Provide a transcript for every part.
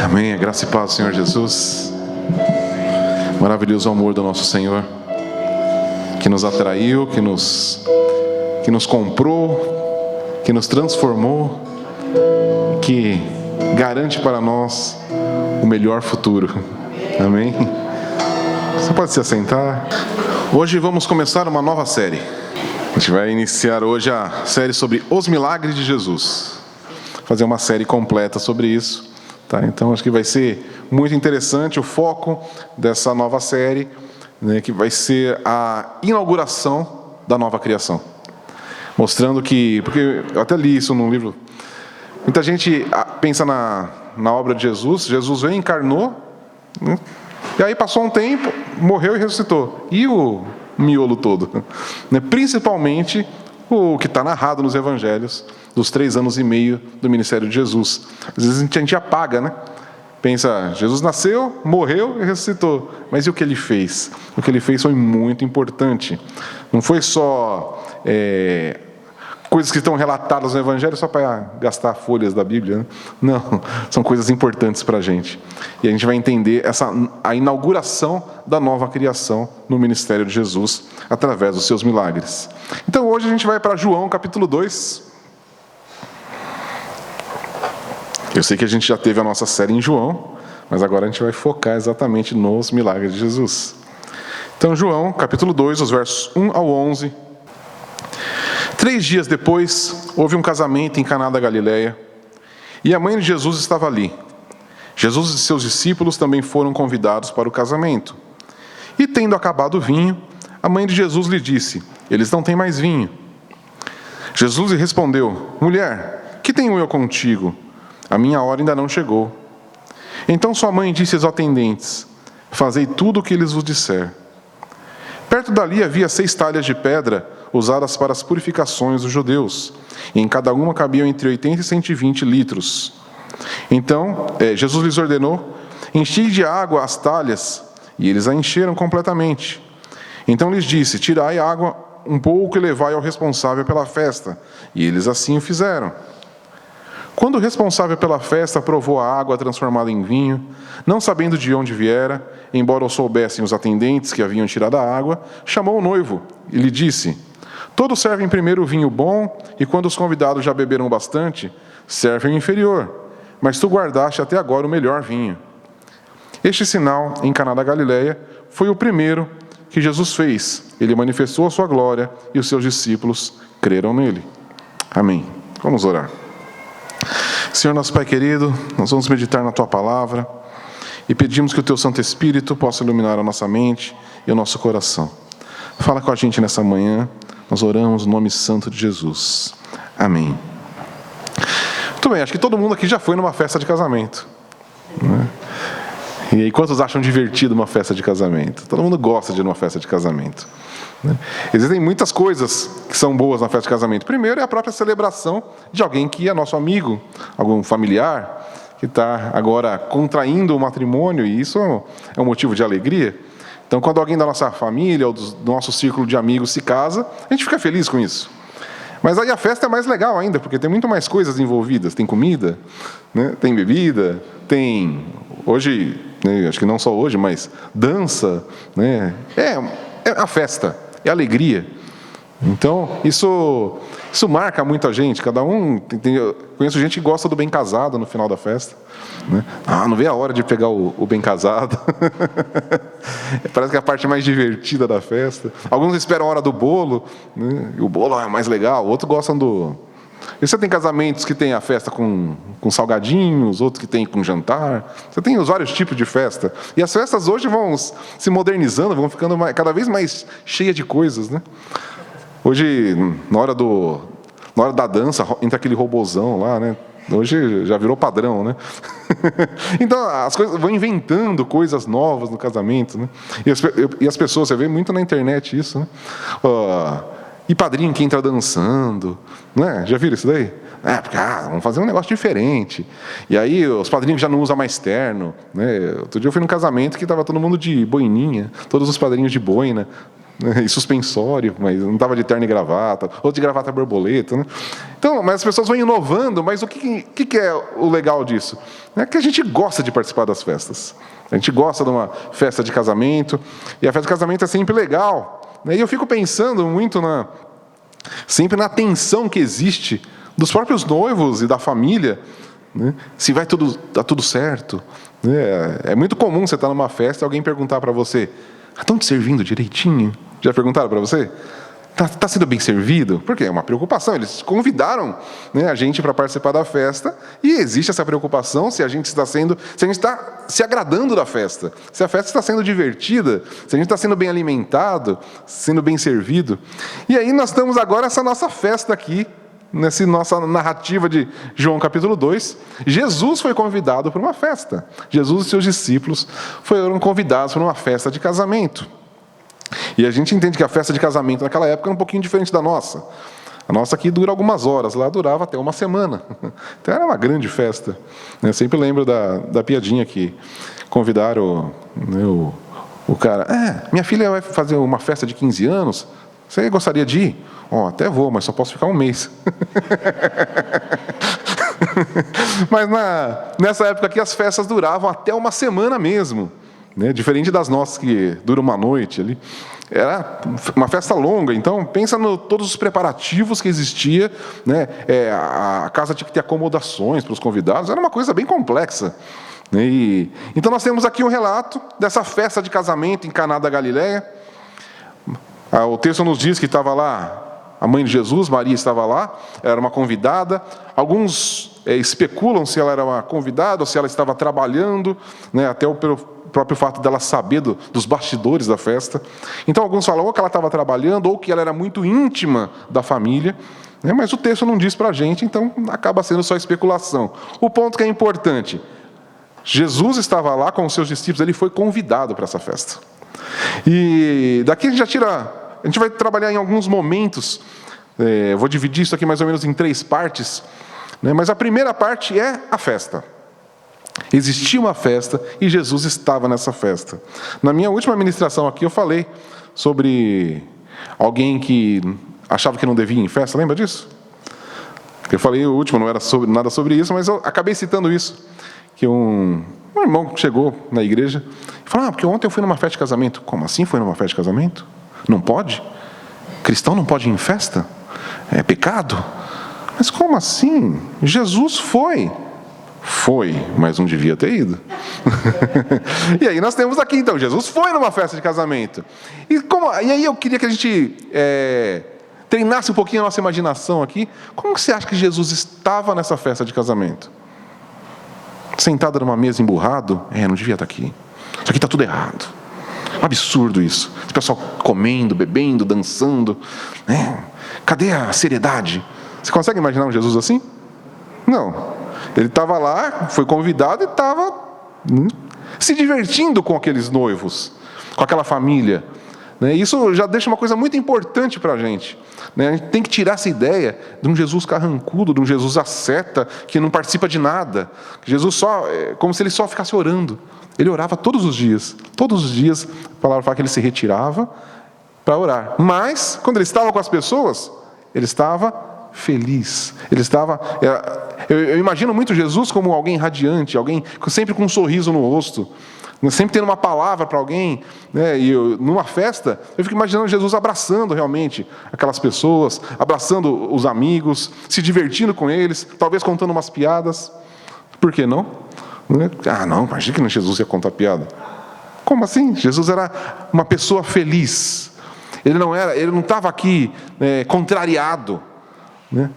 Amém. A graça e paz do Senhor Jesus. Maravilhoso amor do nosso Senhor, que nos atraiu, que nos comprou, que nos transformou, que garante para nós o melhor futuro. Amém. Você pode se assentar. Hoje vamos começar uma nova série. A gente vai iniciar hoje a série sobre os milagres de Jesus. Fazer uma série completa sobre isso. Tá, então acho que vai ser muito interessante o foco dessa nova série, né, que vai ser a inauguração da nova criação. Mostrando que, porque eu até li isso num livro, muita gente pensa na obra de Jesus. Jesus veio, encarnou, né, e aí passou um tempo, morreu e ressuscitou. E o miolo todo? Né, principalmente o que está narrado nos evangelhos, dos 3 anos e meio do ministério de Jesus. Às vezes a gente apaga, né? Pensa, Jesus nasceu, morreu e ressuscitou. Mas e o que ele fez? O que ele fez foi muito importante. Não foi só coisas que estão relatadas no evangelho só para gastar folhas da Bíblia, né? Não, são coisas importantes para a gente. E a gente vai entender a inauguração da nova criação no ministério de Jesus, através dos seus milagres. Então hoje a gente vai para João capítulo 2. Eu sei que a gente já teve a nossa série em João, mas agora a gente vai focar exatamente nos milagres de Jesus. Então João capítulo 2, os versos 1 ao 11. 3 dias depois, houve um casamento em Caná da Galileia, e a mãe de Jesus estava ali. Jesus e seus discípulos também foram convidados para o casamento. E tendo acabado o vinho, a mãe de Jesus lhe disse: eles não têm mais vinho. Jesus lhe respondeu: mulher, que tenho eu contigo? A minha hora ainda não chegou. Então sua mãe disse aos atendentes: fazei tudo o que eles vos disser. Perto dali havia 6 talhas de pedra, usadas para as purificações dos judeus, e em cada uma cabiam entre 80 e 120 litros. Então Jesus lhes ordenou: enchei de água as talhas, e eles a encheram completamente. Então lhes disse: tirai a água um pouco e levai ao responsável pela festa. E eles assim o fizeram. Quando o responsável pela festa provou a água transformada em vinho, não sabendo de onde viera, embora o soubessem os atendentes que haviam tirado a água, chamou o noivo e lhe disse: todos servem primeiro o vinho bom, e quando os convidados já beberam bastante, servem o inferior, mas tu guardaste até agora o melhor vinho. Este sinal em Caná da Galileia foi o primeiro que Jesus fez. Ele manifestou a sua glória e os seus discípulos creram nele. Amém. Vamos orar. Senhor nosso Pai querido, nós vamos meditar na Tua Palavra e pedimos que o Teu Santo Espírito possa iluminar a nossa mente e o nosso coração. Fala com a gente nessa manhã, nós oramos no nome santo de Jesus. Amém. Muito bem, acho que todo mundo aqui já foi numa festa de casamento, né? E aí, quantos acham divertido uma festa de casamento? Todo mundo gosta de ir numa festa de casamento, né? Existem muitas coisas que são boas na festa de casamento. Primeiro é a própria celebração de alguém que é nosso amigo, algum familiar, que está agora contraindo o matrimônio, e isso é um motivo de alegria. Então, quando alguém da nossa família ou do nosso círculo de amigos se casa, a gente fica feliz com isso. Mas aí a festa é mais legal ainda, porque tem muito mais coisas envolvidas. Tem comida, né? Tem bebida, tem... Hoje, né, acho que não só hoje, mas dança, né? É a festa, é a alegria. Então, isso marca muito a gente. Cada um... Conheço gente que gosta do bem casado no final da festa, né? Não vê a hora de pegar o bem casado. Parece que é a parte mais divertida da festa. Alguns esperam a hora do bolo, né? E o bolo é mais legal. Outros gostam do... E você tem casamentos que tem a festa com salgadinhos, outros que tem com jantar. Você tem os vários tipos de festa. E as festas hoje vão se modernizando, vão ficando cada vez mais cheias de coisas, né? Hoje, na hora da dança, entra aquele robozão lá, né? Hoje já virou padrão, né? Então, as coisas vão inventando coisas novas no casamento, né? E as pessoas, você vê muito na internet isso, né? E padrinho que entra dançando, né? Já viram isso daí? Porque vamos fazer um negócio diferente. E aí os padrinhos já não usam mais terno, né? Outro dia eu fui num casamento que estava todo mundo de boininha, todos os padrinhos de boina. né? E suspensório, mas não estava de terno e gravata, ou de gravata borboleta, né? Então, mas as pessoas vão inovando, mas o que é o legal disso? É que a gente gosta de participar das festas. A gente gosta de uma festa de casamento, e a festa de casamento é sempre legal, né? E eu fico pensando muito sempre na tensão que existe dos próprios noivos e da família, né? Se vai dar tudo certo. É muito comum você estar numa festa e alguém perguntar para você: estão te servindo direitinho? Já perguntaram para você? Está sendo bem servido? Porque é uma preocupação. Eles convidaram, né, a gente para participar da festa, e existe essa preocupação se a gente está se agradando da festa, se a festa está sendo divertida, se a gente está sendo bem alimentado, sendo bem servido. E aí nós estamos agora nessa nossa festa aqui, nessa nossa narrativa de João capítulo 2, Jesus foi convidado para uma festa. Jesus e seus discípulos foram convidados para uma festa de casamento. E a gente entende que a festa de casamento naquela época era um pouquinho diferente da nossa. A nossa aqui dura algumas horas, lá durava até uma semana. Então era uma grande festa. Eu sempre lembro da piadinha que convidaram, né, o cara: minha filha vai fazer uma festa de 15 anos, você gostaria de ir? Até vou, mas só posso ficar um mês. Mas nessa época aqui as festas duravam até uma semana mesmo, né? Diferente das nossas que duram uma noite ali. Era uma festa longa, então pensa todos os preparativos que existia, né? A casa tinha que ter acomodações para os convidados, era uma coisa bem complexa, né? Então nós temos aqui um relato dessa festa de casamento em Caná da Galileia. O texto nos diz que estava lá a mãe de Jesus, Maria, estava lá, ela era uma convidada. Alguns especulam se ela era uma convidada ou se ela estava trabalhando, né, até pelo próprio fato dela saber dos bastidores da festa. Então alguns falam ou que ela estava trabalhando ou que ela era muito íntima da família, né, mas o texto não diz para a gente, então acaba sendo só especulação. O ponto que é importante: Jesus estava lá com os seus discípulos, ele foi convidado para essa festa. E daqui a gente vai trabalhar em alguns momentos, vou dividir isso aqui mais ou menos em 3 partes, né? Mas a primeira parte é a festa. Existia uma festa e Jesus estava nessa festa. Na minha última ministração aqui eu falei sobre alguém que achava que não devia ir em festa, lembra disso? Eu falei o último, não era nada sobre isso, mas eu acabei citando isso, que um irmão chegou na igreja e falou: porque ontem eu fui numa festa de casamento. Como assim foi numa festa de casamento? Não pode? Cristão não pode ir em festa? É pecado? Mas como assim? Jesus foi. Foi, mas não devia ter ido. E aí nós temos aqui, então, Jesus foi numa festa de casamento. E aí eu queria que a gente treinasse um pouquinho a nossa imaginação aqui. Como que você acha que Jesus estava nessa festa de casamento? Sentado numa mesa emburrado? Não devia estar aqui. Isso aqui está tudo errado. Absurdo isso. O pessoal comendo, bebendo, dançando. Cadê a seriedade? Você consegue imaginar um Jesus assim? Não. Ele estava lá, foi convidado e estava se divertindo com aqueles noivos, com aquela família. Isso já deixa uma coisa muito importante para a gente. A gente tem que tirar essa ideia de um Jesus carrancudo, de um Jesus asceta, que não participa de nada. Jesus como se ele só ficasse orando. Ele orava todos os dias. Todos os dias, a palavra fala que ele se retirava para orar. Mas, quando ele estava com as pessoas, ele estava feliz. Ele estava... Eu imagino muito Jesus como alguém radiante, alguém sempre com um sorriso no rosto, sempre tendo uma palavra para alguém, né? E numa festa, eu fico imaginando Jesus abraçando realmente aquelas pessoas, abraçando os amigos, se divertindo com eles, talvez contando umas piadas. Por que não? Não, imagina que Jesus ia contar piada. Como assim? Jesus era uma pessoa feliz. Ele não estava aqui contrariado.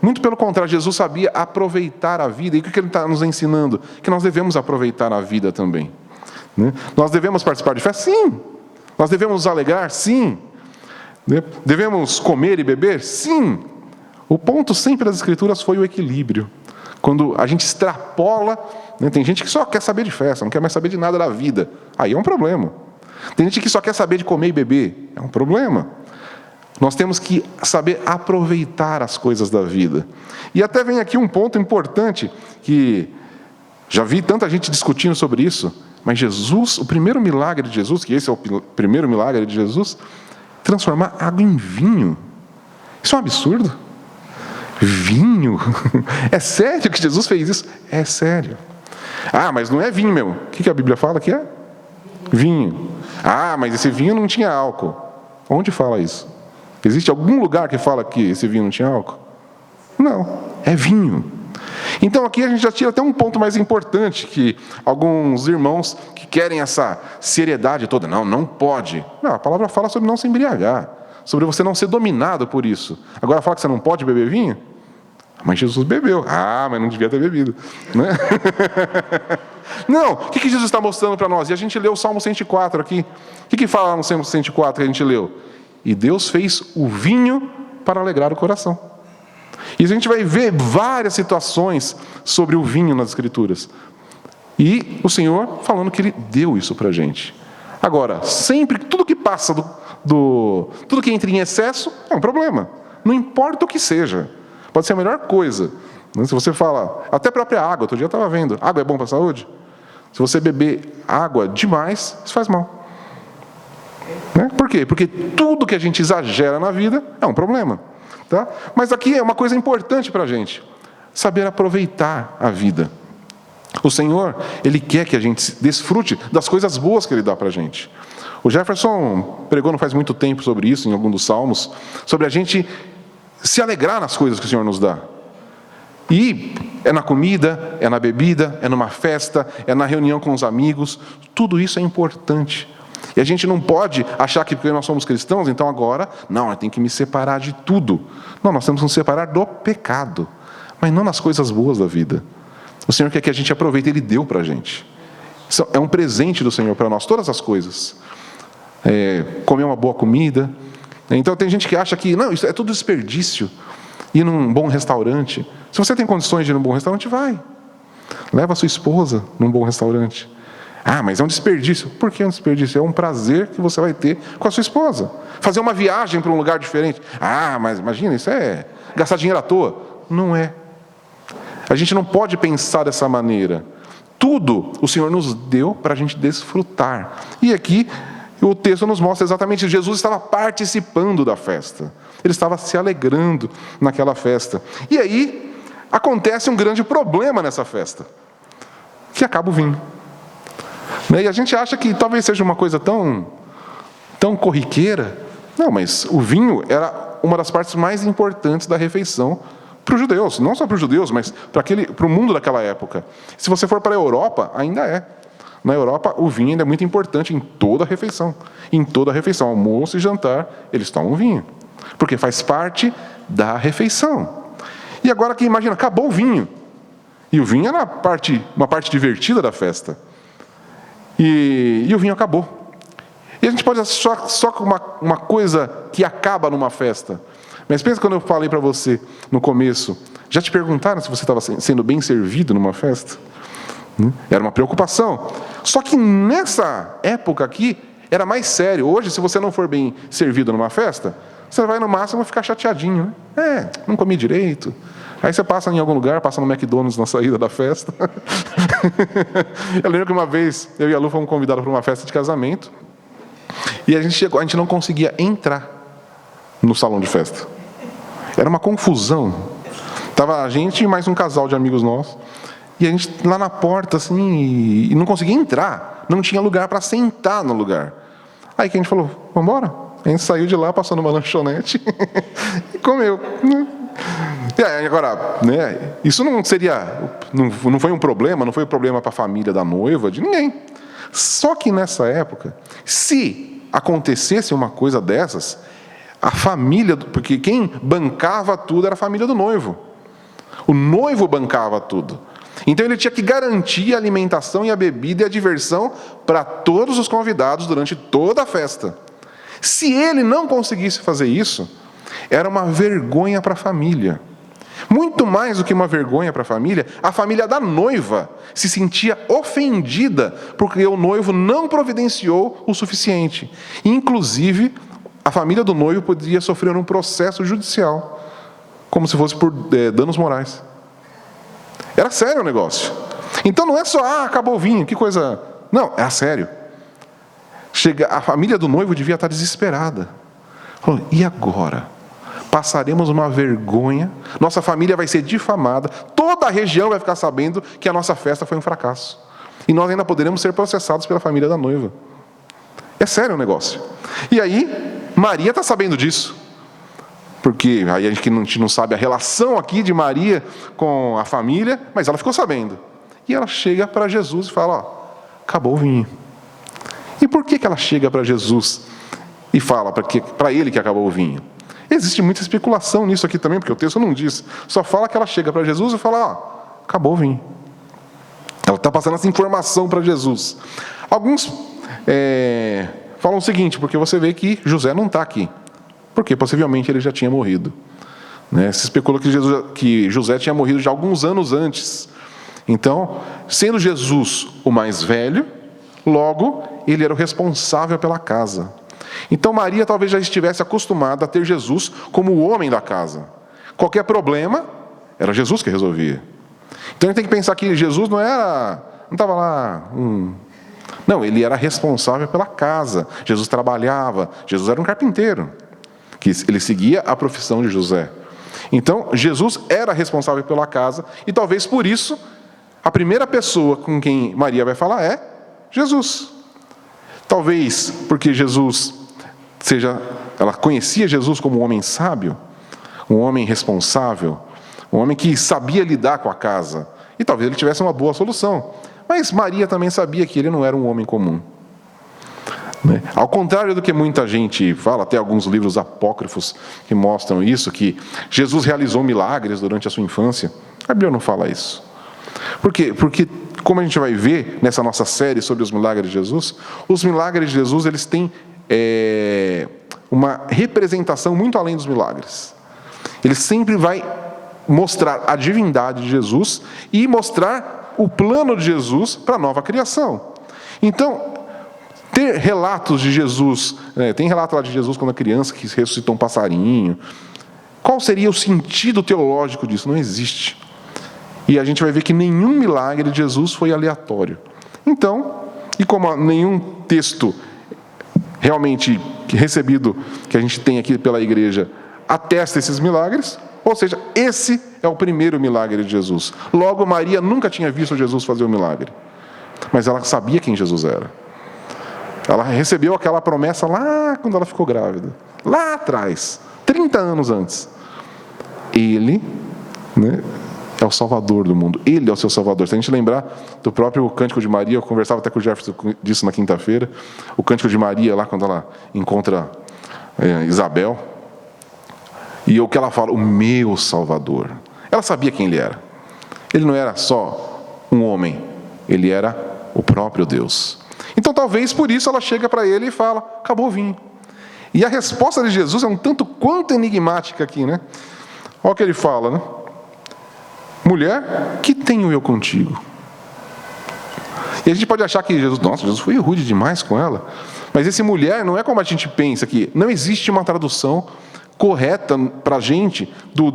Muito pelo contrário, Jesus sabia aproveitar a vida. E o que ele está nos ensinando? Que nós devemos aproveitar a vida também. Nós devemos participar de festa? Sim. Nós devemos nos alegrar? Sim. Devemos comer e beber? Sim. O ponto sempre das Escrituras foi o equilíbrio. Quando a gente extrapola, tem gente que só quer saber de festa, não quer mais saber de nada da vida. Aí é um problema. Tem gente que só quer saber de comer e beber. É um problema. Nós temos que saber aproveitar as coisas da vida. E até vem aqui um ponto importante, que já vi tanta gente discutindo sobre isso, mas Jesus, o primeiro milagre de Jesus, que esse é o primeiro milagre de Jesus, transformar água em vinho. Isso é um absurdo. Vinho? É sério que Jesus fez isso? É sério. Ah, mas não é vinho, meu. O que a Bíblia fala que é? Vinho. Ah, mas esse vinho não tinha álcool. Onde fala isso? Existe algum lugar que fala que esse vinho não tinha álcool? Não, é vinho. Então aqui a gente já tira até um ponto mais importante, que alguns irmãos que querem essa seriedade toda, não pode. Não, a palavra fala sobre não se embriagar, sobre você não ser dominado por isso. Agora fala que você não pode beber vinho? Mas Jesus bebeu. Ah, mas não devia ter bebido, né? Não, o que Jesus está mostrando para nós? E a gente leu o Salmo 104 aqui. O que fala no Salmo 104 que a gente leu? E Deus fez o vinho para alegrar o coração. E a gente vai ver várias situações sobre o vinho nas Escrituras. E o Senhor falando que Ele deu isso para a gente. Agora, sempre, tudo que passa tudo que entra em excesso é um problema. Não importa o que seja. Pode ser a melhor coisa. Se você fala, até a própria água, outro dia eu estava vendo, água é bom para a saúde? Se você beber água demais, isso faz mal. Né? Por quê? Porque tudo que a gente exagera na vida é um problema. Tá? Mas aqui é uma coisa importante para a gente, saber aproveitar a vida. O Senhor, Ele quer que a gente desfrute das coisas boas que Ele dá para a gente. O Jefferson pregou não faz muito tempo sobre isso, em algum dos salmos, sobre a gente se alegrar nas coisas que o Senhor nos dá. E é na comida, é na bebida, é numa festa, é na reunião com os amigos, tudo isso é importante. E a gente não pode achar que porque nós somos cristãos, então agora, não, eu tenho que me separar de tudo. Não, nós temos que nos separar do pecado, mas não nas coisas boas da vida. O Senhor quer que a gente aproveite, Ele deu para a gente. Isso é um presente do Senhor para nós, todas as coisas. Comer uma boa comida. Então tem gente que acha que, não, isso é tudo desperdício. Ir num bom restaurante. Se você tem condições de ir num bom restaurante, vai. Leva a sua esposa num bom restaurante. Ah, mas é um desperdício. Por que é um desperdício? É um prazer que você vai ter com a sua esposa. Fazer uma viagem para um lugar diferente. Ah, mas imagina, isso é gastar dinheiro à toa. Não é. A gente não pode pensar dessa maneira. Tudo o Senhor nos deu para a gente desfrutar. E aqui o texto nos mostra exatamente isso. Jesus estava participando da festa. Ele estava se alegrando naquela festa. E aí acontece um grande problema nessa festa. Que acaba o vinho. E a gente acha que talvez seja uma coisa tão corriqueira. Não, mas o vinho era uma das partes mais importantes da refeição para os judeus. Não só para os judeus, mas para o mundo daquela época. Se você for para a Europa, ainda é. Na Europa, o vinho ainda é muito importante em toda a refeição. Em toda a refeição, almoço e jantar, eles tomam vinho. Porque faz parte da refeição. E agora, que imagina, acabou o vinho. E o vinho era uma parte divertida da festa. E o vinho acabou. E a gente pode achar só uma coisa que acaba numa festa. Mas pensa quando eu falei para você no começo, já te perguntaram se você estava sendo bem servido numa festa? Era uma preocupação. Só que nessa época aqui, era mais sério. Hoje, se você não for bem servido numa festa, você vai no máximo ficar chateadinho. Né? Não comi direito. Aí você passa em algum lugar, passa no McDonald's na saída da festa. Eu lembro que uma vez, eu e a Lu fomos convidados para uma festa de casamento. E a gente não conseguia entrar no salão de festa. Era uma confusão. Estava a gente e mais um casal de amigos nossos. E a gente lá na porta, assim, e não conseguia entrar. Não tinha lugar para sentar no lugar. Aí que a gente falou, vamos embora? A gente saiu de lá, passou numa lanchonete e comeu. E agora, né, isso não foi um problema, não foi um problema para a família da noiva, de ninguém. Só que nessa época, se acontecesse uma coisa dessas, a família, porque quem bancava tudo era a família do noivo. O noivo bancava tudo. Então ele tinha que garantir a alimentação e a bebida e a diversão para todos os convidados durante toda a festa. Se ele não conseguisse fazer isso, era uma vergonha para a família. Muito mais do que uma vergonha para a família da noiva se sentia ofendida porque o noivo não providenciou o suficiente. Inclusive, a família do noivo poderia sofrer um processo judicial, como se fosse por danos morais. Era sério o negócio. Então não é só, acabou o vinho, que coisa... Não, era sério. A família do noivo devia estar desesperada. Falou, e agora? Passaremos uma vergonha, nossa família vai ser difamada, toda a região vai ficar sabendo que a nossa festa foi um fracasso. E nós ainda poderemos ser processados pela família da noiva. É sério o negócio. E aí, Maria está sabendo disso. Porque aí a gente não sabe a relação aqui de Maria com a família, mas ela ficou sabendo. E ela chega para Jesus e fala, acabou o vinho. E por que ela chega para Jesus e fala para ele que acabou o vinho? Existe muita especulação nisso aqui também, porque o texto não diz. Só fala que ela chega para Jesus e fala, acabou o vinho. Ela está passando essa informação para Jesus. Alguns falam o seguinte, porque você vê que José não está aqui. Porque possivelmente ele já tinha morrido. Se especula que José tinha morrido já alguns anos antes. Então, sendo Jesus o mais velho, logo ele era o responsável pela casa. Então Maria talvez já estivesse acostumada a ter Jesus como o homem da casa. Qualquer problema, era Jesus que resolvia. Então a gente tem que pensar que Jesus não estava lá... Não, ele era responsável pela casa. Jesus trabalhava, Jesus era um carpinteiro. Que ele seguia a profissão de José. Então, Jesus era responsável pela casa, e talvez por isso, a primeira pessoa com quem Maria vai falar é Jesus. Talvez porque ela conhecia Jesus como um homem sábio, um homem responsável, um homem que sabia lidar com a casa, e talvez ele tivesse uma boa solução. Mas Maria também sabia que ele não era um homem comum. Ao contrário do que muita gente fala, até alguns livros apócrifos que mostram isso, que Jesus realizou milagres durante a sua infância, a Bíblia não fala isso. Por quê? Porque, como a gente vai ver nessa nossa série sobre os milagres de Jesus, os milagres de Jesus eles têm uma representação muito além dos milagres. Ele sempre vai mostrar a divindade de Jesus e mostrar o plano de Jesus para a nova criação. Então, ter relatos de Jesus, tem relato lá de Jesus quando a criança que ressuscitou um passarinho. Qual seria o sentido teológico disso? Não existe. E a gente vai ver que nenhum milagre de Jesus foi aleatório. Então, e como nenhum texto realmente recebido que a gente tem aqui pela igreja atesta esses milagres, ou seja, esse é o primeiro milagre de Jesus. Logo, Maria nunca tinha visto Jesus fazer um milagre, mas ela sabia quem Jesus era. Ela recebeu aquela promessa lá quando ela ficou grávida. Lá atrás, 30 anos antes. Ele é o Salvador do mundo. Ele é o seu Salvador. Se a gente lembrar do próprio Cântico de Maria, eu conversava até com o Jefferson disso na quinta-feira, o Cântico de Maria, lá quando ela encontra Isabel, e o que ela fala, o meu Salvador. Ela sabia quem ele era. Ele não era só um homem, ele era o próprio Deus. Então talvez por isso ela chega para ele e fala, acabou o vinho. E a resposta de Jesus é um tanto quanto enigmática aqui, Olha o que ele fala, Mulher, que tenho eu contigo? E a gente pode achar que Jesus foi rude demais com ela. Mas esse mulher não é como a gente pensa aqui. Não existe uma tradução correta para a gente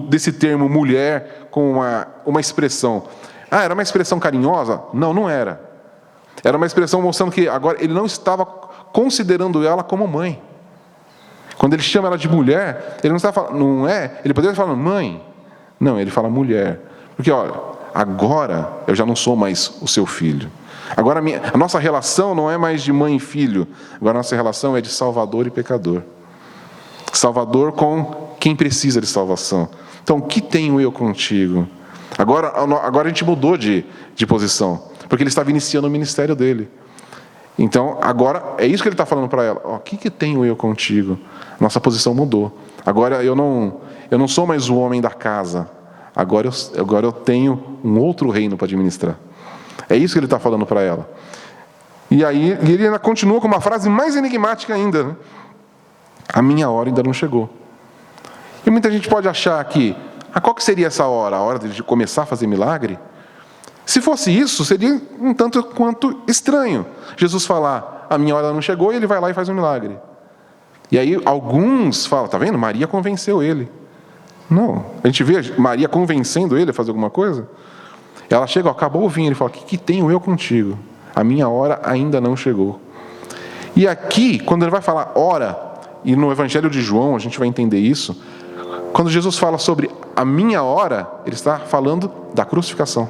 desse termo mulher com uma expressão. Era uma expressão carinhosa? Não, não era. Era uma expressão mostrando que agora ele não estava considerando ela como mãe. Quando ele chama ela de mulher, ele não está falando, ele poderia estar falando mãe. Não, ele fala mulher. Porque, olha, agora eu já não sou mais o seu filho. Agora a nossa relação não é mais de mãe e filho. Agora a nossa relação é de salvador e pecador. Salvador com quem precisa de salvação. Então, o que tenho eu contigo? Agora a gente mudou de posição. Porque ele estava iniciando o ministério dele. Então, agora, é isso que ele está falando para ela. O que tenho eu contigo? Nossa posição mudou. Agora eu não sou mais o homem da casa. Agora eu tenho um outro reino para administrar. É isso que ele está falando para ela. E aí ele ainda continua com uma frase mais enigmática ainda. A minha hora ainda não chegou. E muita gente pode achar que, qual que seria essa hora? A hora de começar a fazer milagre? Se fosse isso, seria um tanto quanto estranho. Jesus falar, a minha hora não chegou, e ele vai lá e faz um milagre. E aí alguns falam, tá vendo? Maria convenceu ele. Não, a gente vê Maria convencendo ele a fazer alguma coisa. Ela chega, acabou o vinho, ele fala, o que tenho eu contigo? A minha hora ainda não chegou. E aqui, quando ele vai falar hora, e no Evangelho de João a gente vai entender isso, quando Jesus fala sobre a minha hora, ele está falando da crucificação.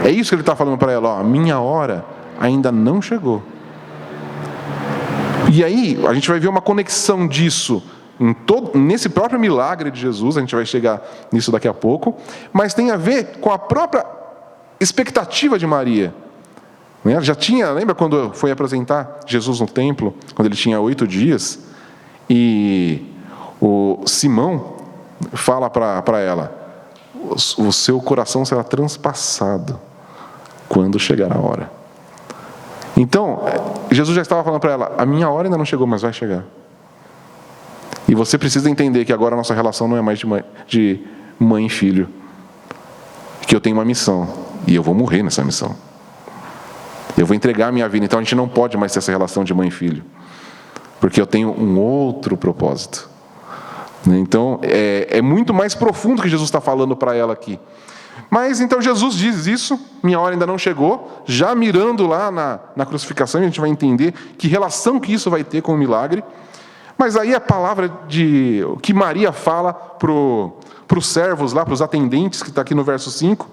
É isso que ele está falando para ela, ó, a minha hora ainda não chegou. E aí a gente vai ver uma conexão disso nesse próprio milagre de Jesus, a gente vai chegar nisso daqui a pouco, mas tem a ver com a própria expectativa de Maria. Já tinha, lembra quando foi apresentar Jesus no templo, quando ele tinha 8 dias, e o Simão fala para ela, o seu coração será transpassado quando chegar a hora. Então, Jesus já estava falando para ela, a minha hora ainda não chegou, mas vai chegar. E você precisa entender que agora a nossa relação não é mais de mãe e filho, que eu tenho uma missão, e eu vou morrer nessa missão. Eu vou entregar a minha vida, então a gente não pode mais ter essa relação de mãe e filho, porque eu tenho um outro propósito. Então, é muito mais profundo que Jesus está falando para ela aqui. Mas então Jesus diz isso, minha hora ainda não chegou, já mirando lá na crucificação, a gente vai entender que relação que isso vai ter com o milagre. Mas aí a palavra que Maria fala para os servos lá, para os atendentes, que está aqui no verso 5,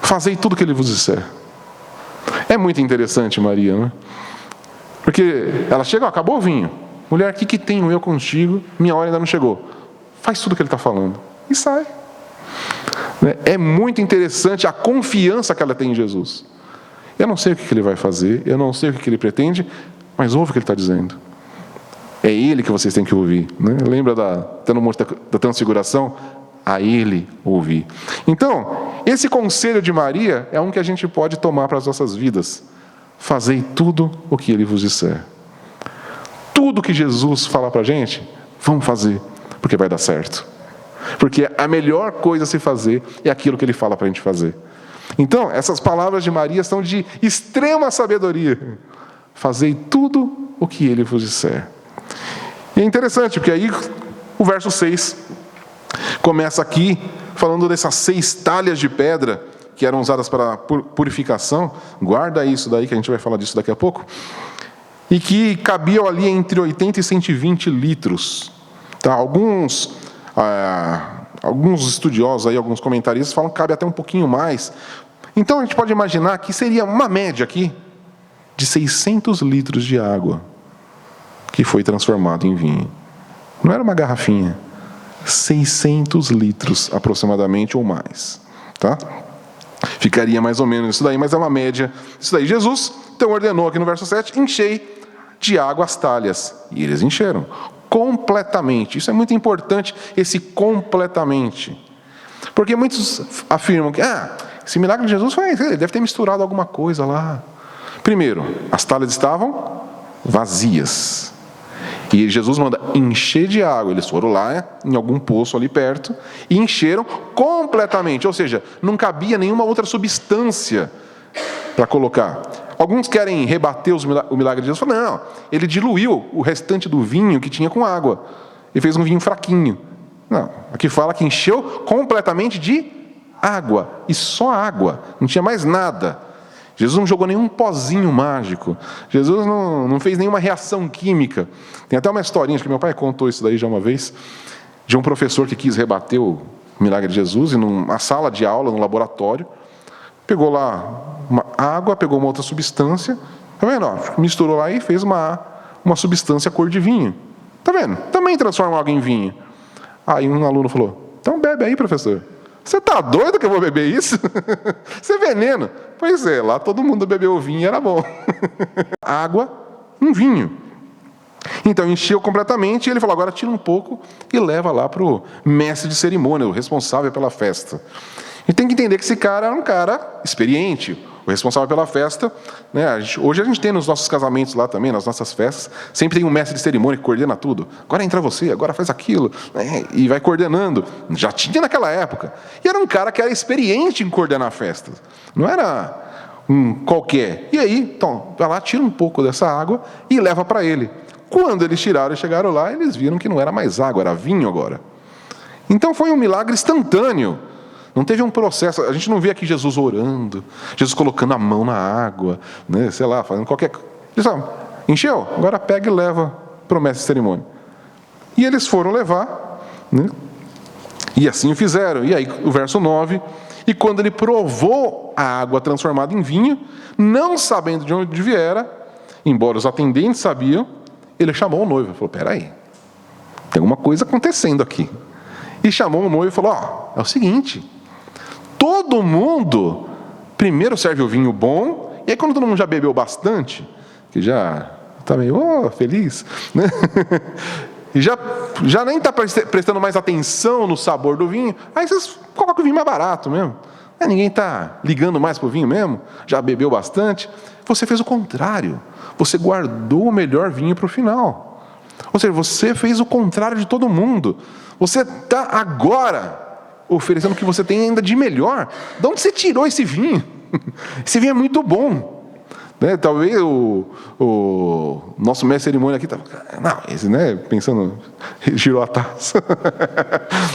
fazei tudo o que ele vos disser. É muito interessante, Maria, né? Porque ela chega, ó, acabou o vinho. Mulher, o que tenho eu contigo? Minha hora ainda não chegou. Faz tudo o que ele está falando. E sai. É muito interessante a confiança que ela tem em Jesus. Eu não sei o que ele vai fazer, eu não sei o que ele pretende, mas ouve o que ele está dizendo. É ele que vocês têm que ouvir. Né? Lembra até no Monte da Transfiguração? A ele ouvir. Então, esse conselho de Maria é um que a gente pode tomar para as nossas vidas. Fazei tudo o que ele vos disser. Tudo que Jesus fala para a gente, vamos fazer, porque vai dar certo. Porque a melhor coisa a se fazer é aquilo que ele fala para a gente fazer. Então, essas palavras de Maria são de extrema sabedoria. Fazei tudo o que ele vos disser. E é interessante, porque aí o verso 6 começa aqui falando dessas 6 talhas de pedra que eram usadas para purificação. Guarda isso daí, que a gente vai falar disso daqui a pouco. E que cabiam ali entre 80 e 120 litros. Tá? Alguns estudiosos, aí, alguns comentaristas falam que cabe até um pouquinho mais. Então a gente pode imaginar que seria uma média aqui de 600 litros de água que foi transformado em vinho. Não era uma garrafinha. 600 litros aproximadamente ou mais. Tá? Ficaria mais ou menos isso daí, mas é uma média. Isso daí. Jesus então ordenou aqui no verso 7, enchei de água as talhas. E eles encheram. Completamente. Isso é muito importante, esse completamente. Porque muitos afirmam que esse milagre de Jesus ele deve ter misturado alguma coisa lá. Primeiro, as talhas estavam vazias. E Jesus manda encher de água. Eles foram lá em algum poço ali perto e encheram completamente. Ou seja, não cabia nenhuma outra substância para colocar. Alguns querem rebater o milagre de Jesus. Falam, não, ele diluiu o restante do vinho que tinha com água. E fez um vinho fraquinho. Não, aqui fala que encheu completamente de água. E só água. Não tinha mais nada. Jesus não jogou nenhum pozinho mágico. Jesus não fez nenhuma reação química. Tem até uma historinha, acho que meu pai contou isso daí já uma vez, de um professor que quis rebater o milagre de Jesus, e numa sala de aula, no laboratório, pegou lá uma água, pegou uma outra substância, tá vendo? Misturou lá e fez uma substância cor de vinho. Tá vendo? Também transforma água em vinho. Aí um aluno falou, então bebe aí, professor. Você está doido que eu vou beber isso? Isso é veneno. Pois é, lá todo mundo bebeu vinho e era bom. Água, um vinho. Então encheu completamente e ele falou, agora tira um pouco e leva lá para o mestre de cerimônia, o responsável pela festa. E tem que entender que esse cara era um cara experiente, o responsável pela festa. Né? Hoje a gente tem nos nossos casamentos lá também, nas nossas festas, sempre tem um mestre de cerimônia que coordena tudo. Agora entra você, agora faz aquilo, né? E vai coordenando. Já tinha naquela época. E era um cara que era experiente em coordenar festas. Não era um qualquer. E aí, então, vai lá, tira um pouco dessa água e leva para ele. Quando eles tiraram e chegaram lá, eles viram que não era mais água, era vinho agora. Então foi um milagre instantâneo. Não teve um processo, a gente não vê aqui Jesus orando, Jesus colocando a mão na água, né, sei lá, fazendo qualquer coisa. encheu? Agora pega e leva para o mestre de cerimônia. E eles foram levar, né? E assim o fizeram. E aí o verso 9, e quando ele provou a água transformada em vinho, não sabendo de onde viera, embora os atendentes sabiam, ele chamou o noivo. Falou, peraí, tem alguma coisa acontecendo aqui. E chamou o noivo e falou, é o seguinte, todo mundo primeiro serve o vinho bom, e aí quando todo mundo já bebeu bastante, que já está meio feliz, né? E já nem está prestando mais atenção no sabor do vinho, aí vocês colocam o vinho mais barato mesmo. Ninguém está ligando mais para o vinho mesmo, já bebeu bastante. Você fez o contrário, você guardou o melhor vinho para o final. Ou seja, você fez o contrário de todo mundo. Você está agora oferecendo o que você tem ainda de melhor. De onde você tirou esse vinho? Esse vinho é muito bom. Né? Talvez o nosso mestre de cerimônia aqui estava... Não, esse, né, pensando, girou a taça.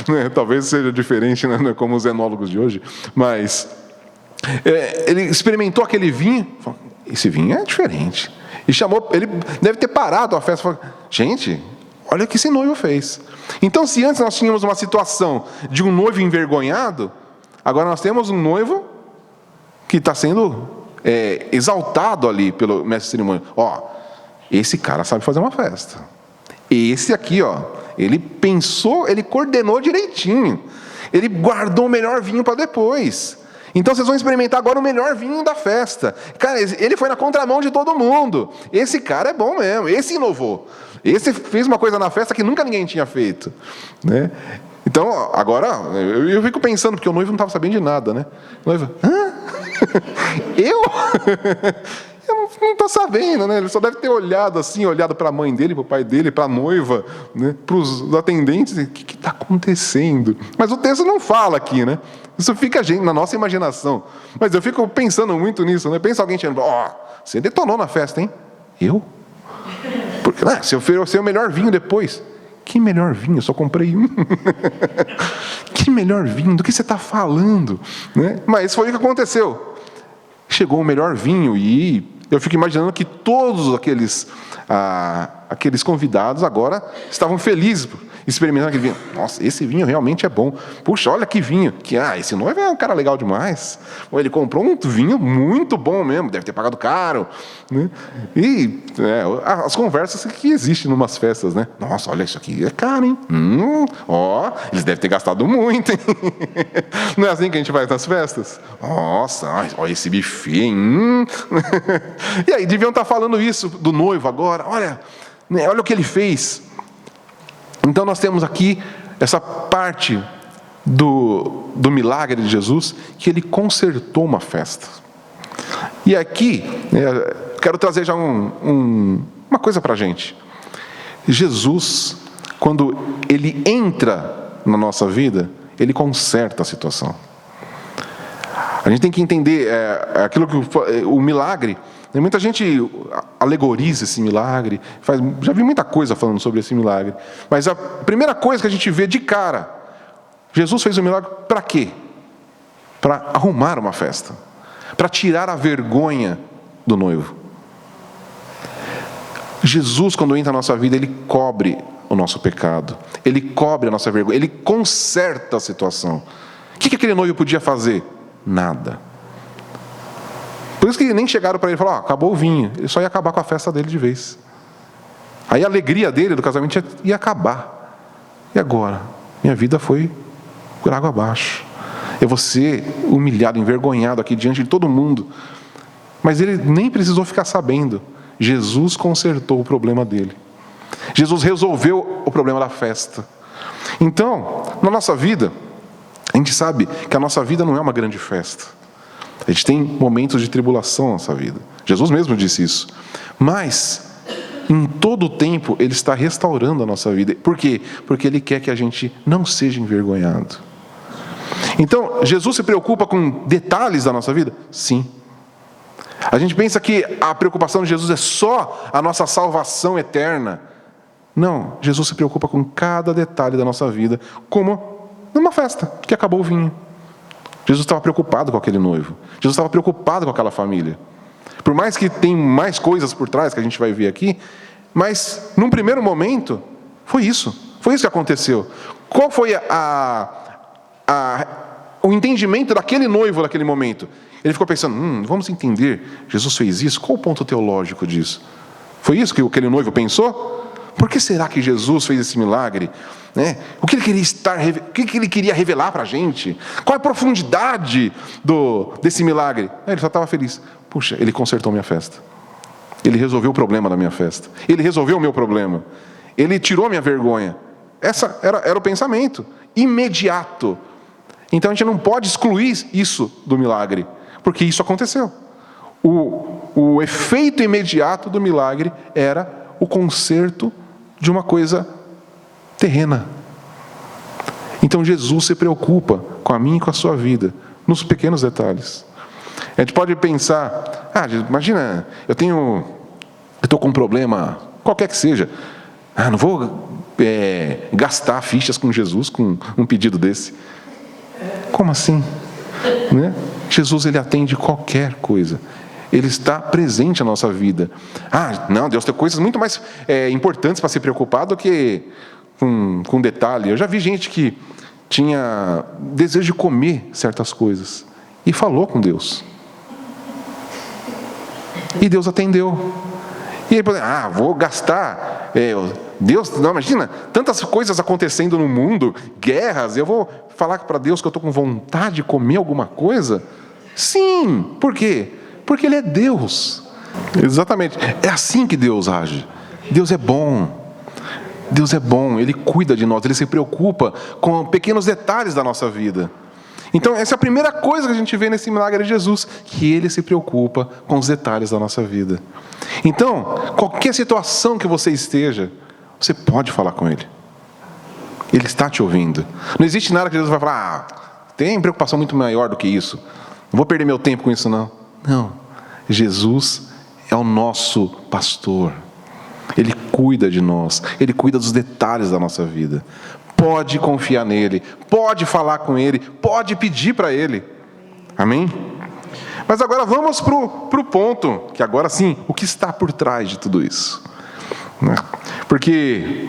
Né? Talvez seja diferente, né, como os enólogos de hoje. Mas ele experimentou aquele vinho, falou, esse vinho é diferente. E chamou, ele deve ter parado a festa e falou, gente, olha o que esse noivo fez. Então, se antes nós tínhamos uma situação de um noivo envergonhado, agora nós temos um noivo que está sendo exaltado ali pelo mestre de cerimônia. Esse cara sabe fazer uma festa. Esse aqui, ele pensou, ele coordenou direitinho. Ele guardou o melhor vinho para depois. Então vocês vão experimentar agora o melhor vinho da festa. Cara, ele foi na contramão de todo mundo. Esse cara é bom mesmo, esse inovou. Esse fez uma coisa na festa que nunca ninguém tinha feito, né? Então, agora, eu fico pensando, porque o noivo não estava sabendo de nada, né? O noivo, eu? Eu não estou sabendo, né? Ele só deve ter olhado assim, olhado para a mãe dele, para o pai dele, para a noiva, né? Para os atendentes, o que está acontecendo? Mas o texto não fala aqui, né? Isso fica na nossa imaginação. Mas eu fico pensando muito nisso, né? Pensa alguém chegando, você detonou na festa, hein? Eu? Porque, se eu oferecer o melhor vinho depois. Que melhor vinho? Eu só comprei um. Que melhor vinho? Do que você está falando? Né? Mas foi o que aconteceu. Chegou o melhor vinho e eu fico imaginando que todos aqueles convidados agora estavam felizes experimentando aquele vinho. Nossa, esse vinho realmente é bom. Puxa, olha que vinho. Esse noivo é um cara legal demais. Ou ele comprou um vinho muito bom mesmo, deve ter pagado caro. Né? E as conversas que existem em umas festas, né? Nossa, olha, isso aqui é caro, hein? Eles devem ter gastado muito, hein? Não é assim que a gente faz nas festas? Nossa, olha esse buffet, hein? E aí, deviam estar falando isso do noivo agora. Olha o que ele fez. Então nós temos aqui essa parte do milagre de Jesus, que ele consertou uma festa. E aqui, quero trazer já uma coisa para a gente. Jesus, quando ele entra na nossa vida, ele conserta a situação. A gente tem que entender aquilo que o milagre. Muita gente alegoriza esse milagre, já vi muita coisa falando sobre esse milagre. Mas a primeira coisa que a gente vê de cara, Jesus fez o milagre para quê? Para arrumar uma festa, para tirar a vergonha do noivo. Jesus, quando entra na nossa vida, ele cobre o nosso pecado, ele cobre a nossa vergonha, ele conserta a situação. O que aquele noivo podia fazer? Nada. Por isso que nem chegaram para ele e falaram, acabou o vinho. Ele só ia acabar com a festa dele de vez. Aí a alegria dele, do casamento, ia acabar. E agora? Minha vida foi por água abaixo. Eu vou ser humilhado, envergonhado aqui diante de todo mundo. Mas ele nem precisou ficar sabendo. Jesus consertou o problema dele. Jesus resolveu o problema da festa. Então, na nossa vida, a gente sabe que a nossa vida não é uma grande festa. A gente tem momentos de tribulação na nossa vida. Jesus mesmo disse isso. Mas, em todo o tempo, Ele está restaurando a nossa vida. Por quê? Porque Ele quer que a gente não seja envergonhado. Então, Jesus se preocupa com detalhes da nossa vida? Sim. A gente pensa que a preocupação de Jesus é só a nossa salvação eterna. Não, Jesus se preocupa com cada detalhe da nossa vida, como numa festa que acabou o vinho. Jesus estava preocupado com aquele noivo. Jesus estava preocupado com aquela família. Por mais que tem mais coisas por trás que a gente vai ver aqui, mas num primeiro momento foi isso que aconteceu. Qual foi o entendimento daquele noivo naquele momento? Ele ficou pensando, vamos entender, Jesus fez isso, qual o ponto teológico disso? Foi isso que aquele noivo pensou? Por que será que Jesus fez esse milagre? O que ele queria revelar para a gente? Qual é a profundidade desse milagre? Ele só estava feliz. Puxa, ele consertou minha festa. Ele resolveu o problema da minha festa. Ele resolveu o meu problema. Ele tirou a minha vergonha. Essa era o pensamento imediato. Então a gente não pode excluir isso do milagre, porque isso aconteceu. O efeito imediato do milagre era o conserto de uma coisa terrena. Então Jesus se preocupa com a minha e com a sua vida, nos pequenos detalhes. A gente pode pensar, imagina, eu estou com um problema, qualquer que seja, não vou gastar fichas com Jesus com um pedido desse. Como assim? Jesus, ele atende qualquer coisa. Ele está presente na nossa vida. Não, Deus tem coisas muito mais importantes para se preocupar do que com detalhe. Eu já vi gente que tinha desejo de comer certas coisas e falou com Deus. E Deus atendeu. E ele falou, vou gastar. Deus, não, imagina, tantas coisas acontecendo no mundo, guerras, eu vou falar para Deus que eu estou com vontade de comer alguma coisa? Sim, por quê? Porque Ele é Deus. Exatamente, é assim que Deus age. Deus é bom. Deus é bom, Ele cuida de nós, Ele se preocupa com pequenos detalhes da nossa vida. Então essa é a primeira coisa que a gente vê nesse milagre de Jesus, que Ele se preocupa com os detalhes da nossa vida. Então, qualquer situação que você esteja, você pode falar com Ele. Ele está te ouvindo. Não existe nada que Jesus vai falar, tem preocupação muito maior do que isso. Não vou perder meu tempo com isso, não. Não. Jesus é o nosso pastor. Ele cuida de nós. Ele cuida dos detalhes da nossa vida. Pode confiar nele. Pode falar com ele. Pode pedir para ele. Amém? Mas agora vamos para o ponto, que agora sim, o que está por trás de tudo isso? Porque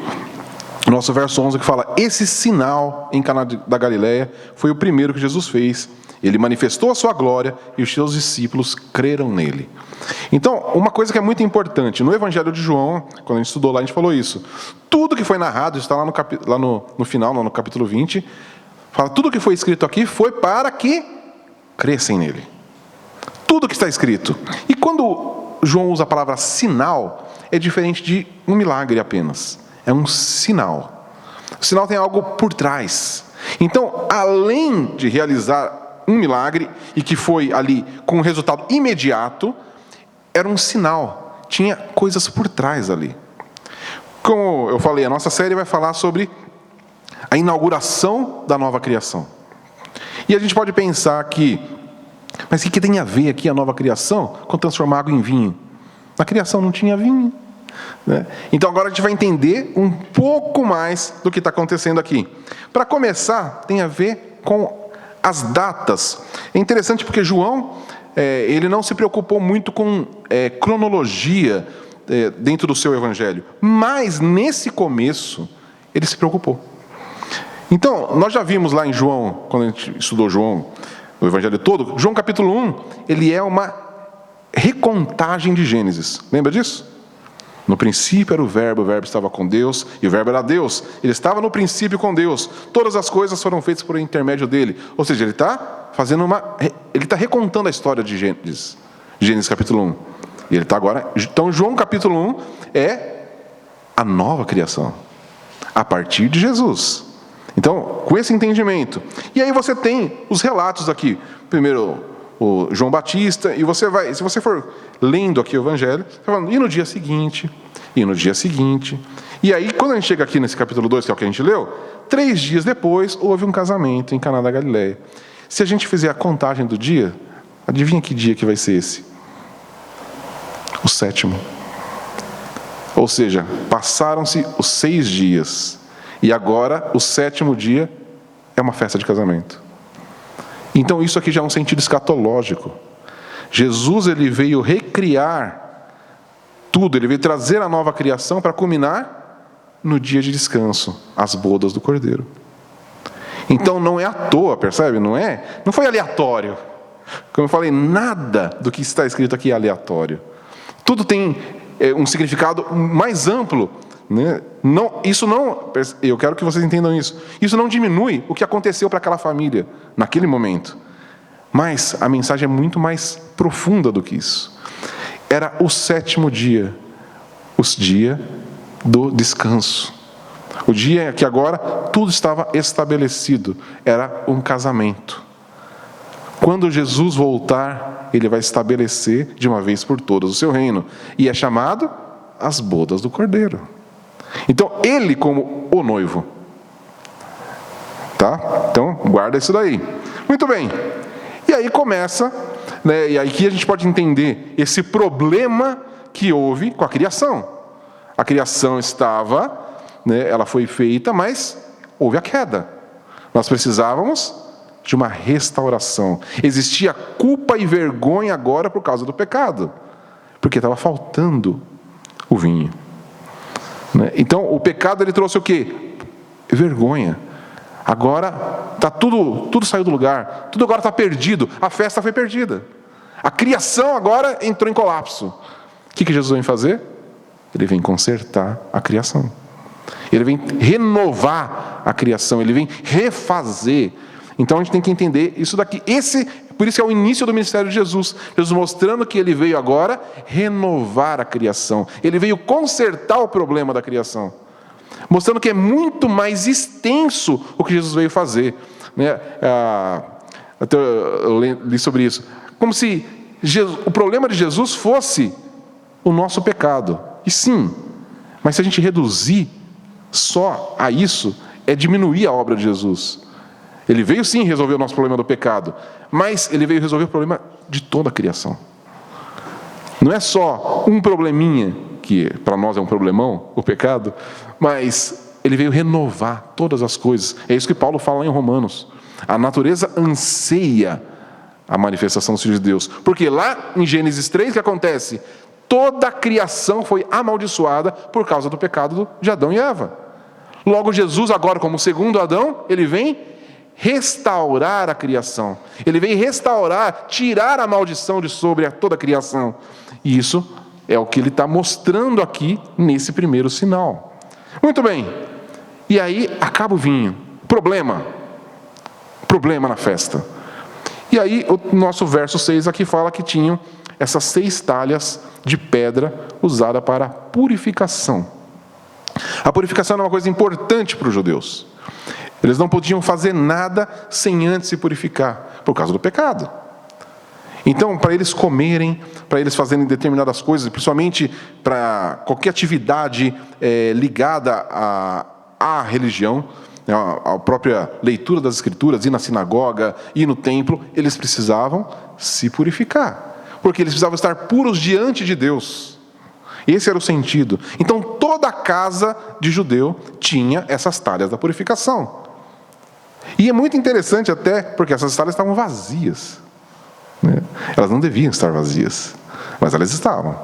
o nosso verso 11 que fala, esse sinal em Caná da Galileia foi o primeiro que Jesus fez. Ele manifestou a sua glória e os seus discípulos creram nele. Então, uma coisa que é muito importante, no Evangelho de João, quando a gente estudou lá, a gente falou isso. Tudo que foi narrado, está lá no final, no capítulo 20, fala, tudo que foi escrito aqui foi para que crescem nele. Tudo que está escrito. E quando João usa a palavra sinal, é diferente de um milagre apenas. É um sinal. O sinal tem algo por trás. Então, além de realizar um milagre, e que foi ali com um resultado imediato, era um sinal, tinha coisas por trás ali. Como eu falei, a nossa série vai falar sobre a inauguração da nova criação. E a gente pode pensar que, mas o que tem a ver aqui a nova criação com transformar água em vinho? Na criação não tinha vinho. Então agora a gente vai entender um pouco mais do que está acontecendo aqui. Para começar, tem a ver com as datas. É interessante porque João, ele não se preocupou muito com cronologia dentro do seu evangelho, mas nesse começo ele se preocupou. Então, nós já vimos lá em João, quando a gente estudou João, o evangelho todo, João capítulo 1, ele é uma recontagem de Gênesis. Lembra disso? No princípio era o verbo estava com Deus, e o verbo era Deus. Ele estava no princípio com Deus. Todas as coisas foram feitas por intermédio dele. Ou seja, ele está recontando a história de Gênesis capítulo 1. E ele está agora. Então, João capítulo 1 é a nova criação, a partir de Jesus. Então, com esse entendimento. E aí você tem os relatos aqui. Primeiro, o João Batista, e você vai, se você for lendo aqui o Evangelho, você vai falando, e no dia seguinte, e no dia seguinte. E aí, quando a gente chega aqui nesse capítulo 2, que é o que a gente leu, 3 dias depois, houve um casamento em Caná da Galileia. Se a gente fizer a contagem do dia, adivinha que dia que vai ser esse? O 7º. Ou seja, passaram-se os 6 dias. E agora, o 7º dia é uma festa de casamento. Então isso aqui já é um sentido escatológico. Jesus, ele veio recriar tudo, ele veio trazer a nova criação para culminar no dia de descanso, as bodas do Cordeiro. Então não é à toa, percebe? Não foi aleatório. Como eu falei, nada do que está escrito aqui é aleatório. Tudo tem um significado mais amplo, né? Eu quero que vocês entendam isso. Isso não diminui o que aconteceu para aquela família naquele momento. Mas a mensagem é muito mais profunda do que isso. Era o 7º dia, o dia do descanso. O dia que agora tudo estava estabelecido. Era um casamento. Quando Jesus voltar, ele vai estabelecer de uma vez por todas o seu reino. E é chamado as bodas do Cordeiro. Então, ele como o noivo. Tá? Então, guarda isso daí. Muito bem. E aí começa, né, e aqui a gente pode entender esse problema que houve com a criação. A criação estava, né, ela foi feita, mas houve a queda. Nós precisávamos de uma restauração. Existia culpa e vergonha agora por causa do pecado, porque estava faltando o vinho. Né? Então, o pecado ele trouxe o quê? Vergonha. Agora tá tudo saiu do lugar, tudo agora está perdido, a festa foi perdida. A criação agora entrou em colapso. O que Jesus vem fazer? Ele vem consertar a criação. Ele vem renovar a criação, ele vem refazer. Então a gente tem que entender isso daqui. Por isso que é o início do ministério de Jesus. Jesus mostrando que ele veio agora renovar a criação. Ele veio consertar o problema da criação. Mostrando que é muito mais extenso o que Jesus veio fazer. Até eu li sobre isso. Como se o problema de Jesus fosse o nosso pecado. E sim, mas se a gente reduzir só a isso, é diminuir a obra de Jesus. Ele veio sim resolver o nosso problema do pecado, mas ele veio resolver o problema de toda a criação. Não é só um probleminha, que para nós é um problemão, o pecado, mas ele veio renovar todas as coisas. É isso que Paulo fala em Romanos. A natureza anseia a manifestação dos filhos de Deus. Porque lá em Gênesis 3, o que acontece? Toda a criação foi amaldiçoada por causa do pecado de Adão e Eva. Logo, Jesus agora, como segundo Adão, ele vem restaurar a criação. Ele vem restaurar, tirar a maldição de sobre toda a criação. E isso é o que ele está mostrando aqui nesse primeiro sinal. Muito bem. E aí acaba o vinho. Problema na festa. E aí o nosso verso 6 aqui fala que tinham essas 6 talhas de pedra usada para purificação. A purificação era uma coisa importante para os judeus. Eles não podiam fazer nada sem antes se purificar, por causa do pecado. Então, para eles comerem, para eles fazerem determinadas coisas, principalmente para qualquer atividade ligada à religião, a própria leitura das Escrituras, ir na sinagoga, ir no templo, eles precisavam se purificar. Porque eles precisavam estar puros diante de Deus. Esse era o sentido. Então, toda a casa de judeu tinha essas talhas da purificação. E é muito interessante até, porque essas talhas estavam vazias. Elas não deviam estar vazias, mas elas estavam.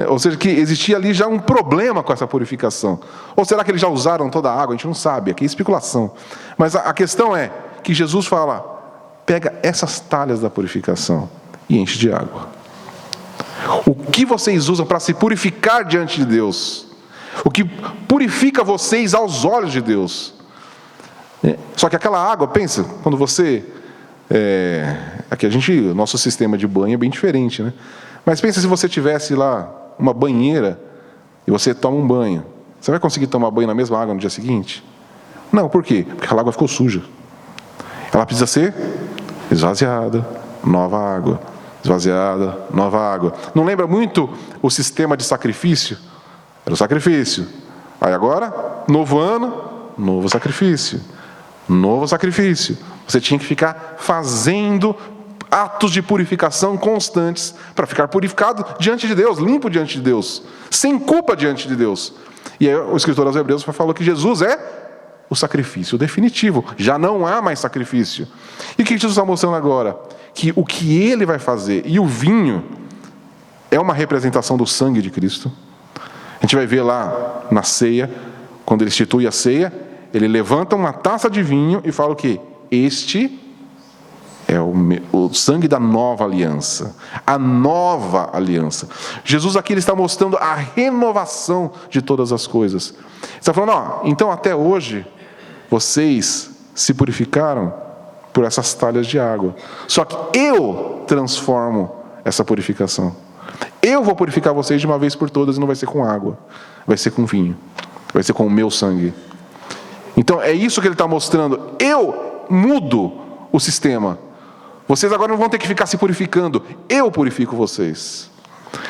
Ou seja, que existia ali já um problema com essa purificação. Ou será que eles já usaram toda a água? A gente não sabe, aqui é especulação. Mas a questão é que Jesus fala, pega essas talhas da purificação e enche de água. O que vocês usam para se purificar diante de Deus? O que purifica vocês aos olhos de Deus? Só que aquela água, pensa, quando você... Aqui o nosso sistema de banho é bem diferente, né? Mas pensa se você tivesse lá uma banheira e você toma um banho. Você vai conseguir tomar banho na mesma água no dia seguinte? Não, por quê? Porque aquela água ficou suja. Ela precisa ser esvaziada, nova água. Esvaziada, nova água. Não lembra muito o sistema de sacrifício? Era o sacrifício. Aí agora, novo ano, novo sacrifício. Novo sacrifício. Você tinha que ficar fazendo atos de purificação constantes para ficar purificado diante de Deus, limpo diante de Deus, sem culpa diante de Deus. E aí o escritor aos Hebreus falou que Jesus é o sacrifício definitivo. Já não há mais sacrifício. E o que Jesus está mostrando agora? Que o que ele vai fazer, e o vinho, é uma representação do sangue de Cristo. A gente vai ver lá na ceia, quando ele institui a ceia, ele levanta uma taça de vinho e fala o quê? Este é o sangue da nova aliança. A nova aliança. Jesus aqui ele está mostrando a renovação de todas as coisas. Ele está falando, então até hoje, vocês se purificaram por essas talhas de água. Só que eu transformo essa purificação. Eu vou purificar vocês de uma vez por todas e não vai ser com água. Vai ser com vinho. Vai ser com o meu sangue. Então é isso que ele está mostrando. Eu mudo o sistema. Vocês agora não vão ter que ficar se purificando. Eu purifico vocês.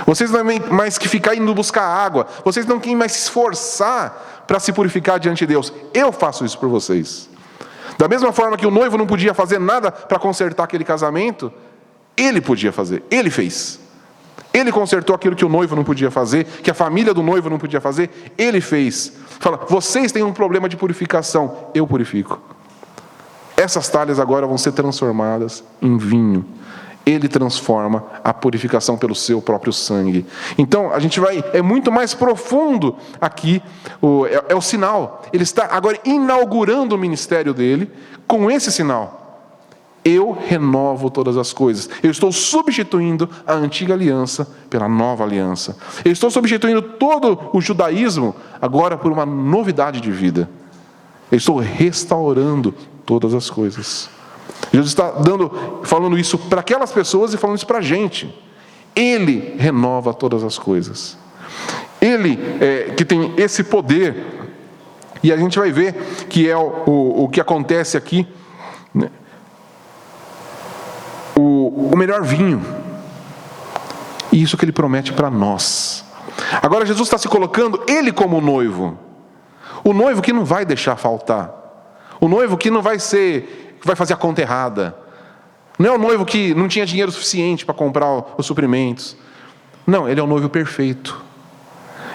Vocês não têm mais que ficar indo buscar água. Vocês não têm mais se esforçar para se purificar diante de Deus. Eu faço isso por vocês. Da mesma forma que o noivo não podia fazer nada para consertar aquele casamento, ele podia fazer. Ele fez. Ele consertou aquilo que o noivo não podia fazer, que a família do noivo não podia fazer. Ele fez. Fala, vocês têm um problema de purificação. Eu purifico. Essas talhas agora vão ser transformadas em vinho. Ele transforma a purificação pelo seu próprio sangue. Então, a gente vai... É muito mais profundo aqui. É o sinal. Ele está agora inaugurando o ministério dele com esse sinal. Eu renovo todas as coisas. Eu estou substituindo a antiga aliança pela nova aliança. Eu estou substituindo todo o judaísmo agora por uma novidade de vida. Eu estou restaurando todas as coisas. Jesus está falando isso para aquelas pessoas e falando isso para a gente. Ele renova todas as coisas. Ele que tem esse poder. E a gente vai ver que é o que acontece aqui. Né? O melhor vinho. E isso que ele promete para nós. Agora Jesus está se colocando, ele como noivo. O noivo que não vai deixar faltar. O noivo que não vai fazer a conta errada. Não é o noivo que não tinha dinheiro suficiente para comprar os suprimentos. Não, ele é o noivo perfeito.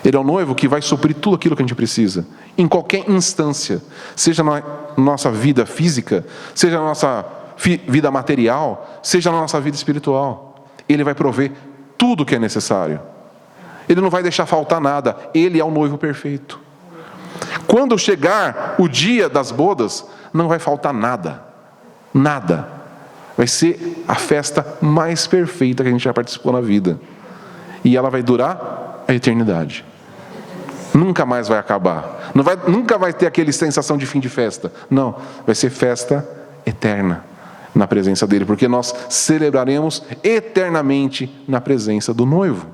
Ele é o noivo que vai suprir tudo aquilo que a gente precisa. Em qualquer instância. Seja na nossa vida física, seja na nossa vida material, seja na nossa vida espiritual. Ele vai prover tudo o que é necessário. Ele não vai deixar faltar nada. Ele é o noivo perfeito. Quando chegar o dia das bodas, não vai faltar nada. Nada. Vai ser a festa mais perfeita que a gente já participou na vida. E ela vai durar a eternidade. Nunca mais vai acabar. Nunca vai ter aquela sensação de fim de festa. Não, vai ser festa eterna na presença dele, porque nós celebraremos eternamente na presença do noivo.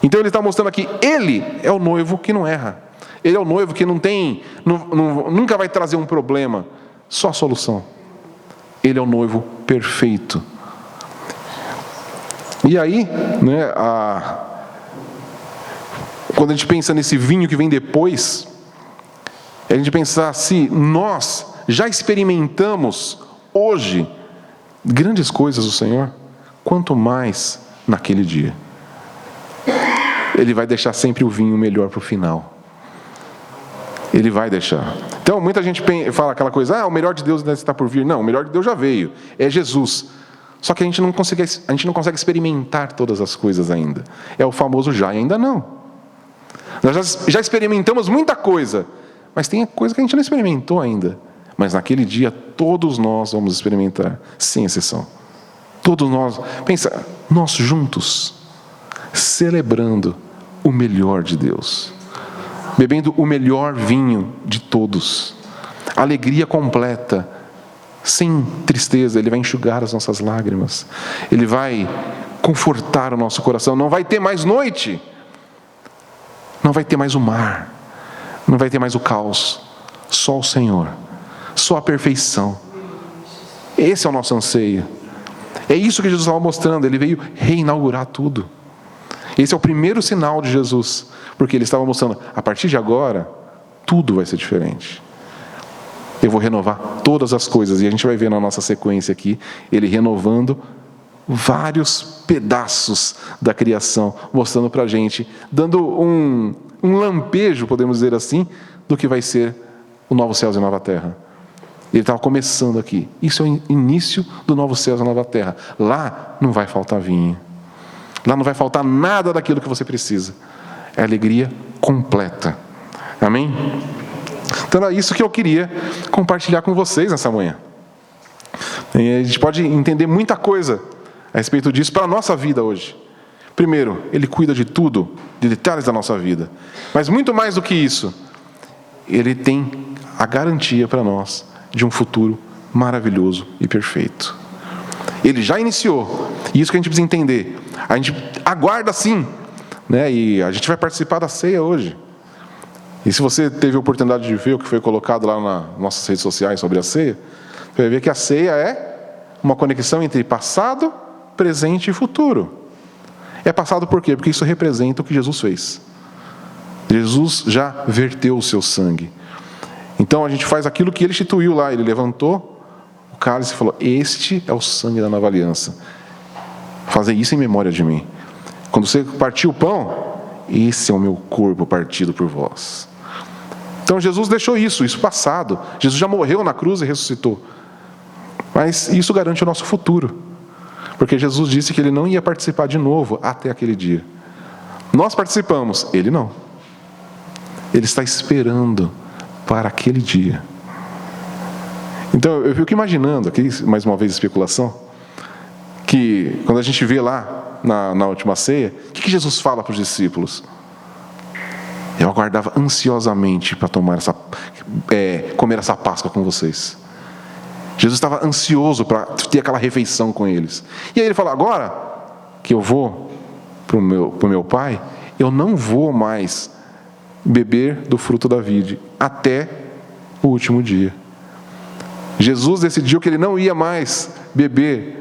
Então ele está mostrando aqui, ele é o noivo que não erra. Ele é o noivo que nunca vai trazer um problema, só a solução. Ele é o noivo perfeito. E aí, né, quando a gente pensa nesse vinho que vem depois, a gente pensar se nós já experimentamos hoje grandes coisas do Senhor, quanto mais naquele dia. Ele vai deixar sempre o vinho melhor para o final. Ele vai deixar. Então, muita gente fala aquela coisa, o melhor de Deus ainda está por vir. Não, o melhor de Deus já veio. É Jesus. Só que a gente não consegue experimentar todas as coisas ainda. É o famoso já e ainda não. Nós já experimentamos muita coisa, mas tem coisa que a gente não experimentou ainda. Mas naquele dia, todos nós vamos experimentar, sem exceção. Todos nós. Pensa, nós juntos, celebrando o melhor de Deus. Bebendo o melhor vinho de todos. Alegria completa. Sem tristeza. Ele vai enxugar as nossas lágrimas. Ele vai confortar o nosso coração. Não vai ter mais noite. Não vai ter mais o mar. Não vai ter mais o caos. Só o Senhor. Só a perfeição. Esse é o nosso anseio. É isso que Jesus estava mostrando. Ele veio reinaugurar tudo. Esse é o primeiro sinal de Jesus, porque ele estava mostrando, a partir de agora, tudo vai ser diferente. Eu vou renovar todas as coisas, e a gente vai ver na nossa sequência aqui, ele renovando vários pedaços da criação, mostrando para a gente, dando um lampejo, podemos dizer assim, do que vai ser o novo céu e nova terra. Ele estava começando aqui. Isso é o início do novo céu e nova terra. Lá não vai faltar vinho. Lá não vai faltar nada daquilo que você precisa. É alegria completa. Amém? Então é isso que eu queria compartilhar com vocês nessa manhã. E a gente pode entender muita coisa a respeito disso para a nossa vida hoje. Primeiro, Ele cuida de tudo, de detalhes da nossa vida. Mas muito mais do que isso, Ele tem a garantia para nós de um futuro maravilhoso e perfeito. Ele já iniciou, e isso que a gente precisa entender. A gente aguarda sim, né? E a gente vai participar da ceia hoje. E se você teve a oportunidade de ver o que foi colocado lá nas nossas redes sociais sobre a ceia, você vai ver que a ceia é uma conexão entre passado, presente e futuro. É passado por quê? Porque isso representa o que Jesus fez. Jesus já verteu o seu sangue. Então a gente faz aquilo que Ele instituiu lá. Ele levantou o cálice e falou: este é o sangue da nova aliança. Fazei isso em memória de mim. Quando você partir o pão, esse é o meu corpo partido por vós. Então Jesus deixou isso passado. Jesus já morreu na cruz e ressuscitou. Mas isso garante o nosso futuro. Porque Jesus disse que Ele não ia participar de novo até aquele dia. Nós participamos, Ele não. Ele está esperando para aquele dia. Então eu fico imaginando, aqui mais uma vez especulação, que quando a gente vê lá na última ceia, o que Jesus fala para os discípulos? Eu aguardava ansiosamente para comer essa Páscoa com vocês. Jesus estava ansioso para ter aquela refeição com eles. E aí Ele fala: agora que eu vou para o meu Pai, eu não vou mais beber do fruto da vide até o último dia. Jesus decidiu que Ele não ia mais beber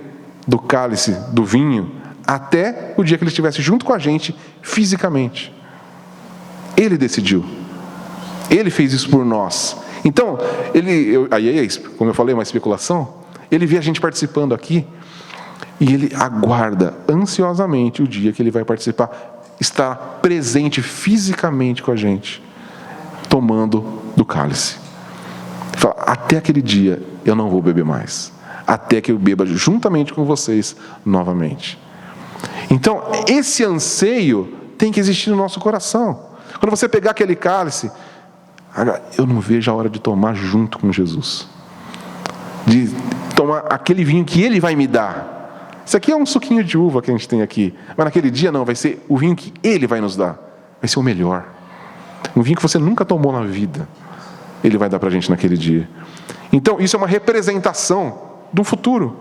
do cálice, do vinho, até o dia que Ele estivesse junto com a gente fisicamente. Ele decidiu. Ele fez isso por nós. Então, como eu falei, uma especulação, Ele vê a gente participando aqui e Ele aguarda ansiosamente o dia que Ele vai participar, estar presente fisicamente com a gente, tomando do cálice. Ele fala: até aquele dia eu não vou beber mais, até que eu beba juntamente com vocês novamente. Então, esse anseio tem que existir no nosso coração. Quando você pegar aquele cálice, eu não vejo a hora de tomar junto com Jesus, de tomar aquele vinho que Ele vai me dar. Isso aqui é um suquinho de uva que a gente tem aqui, mas naquele dia não, vai ser o vinho que Ele vai nos dar, vai ser o melhor, um vinho que você nunca tomou na vida, Ele vai dar para a gente naquele dia. Então isso é uma representação do futuro.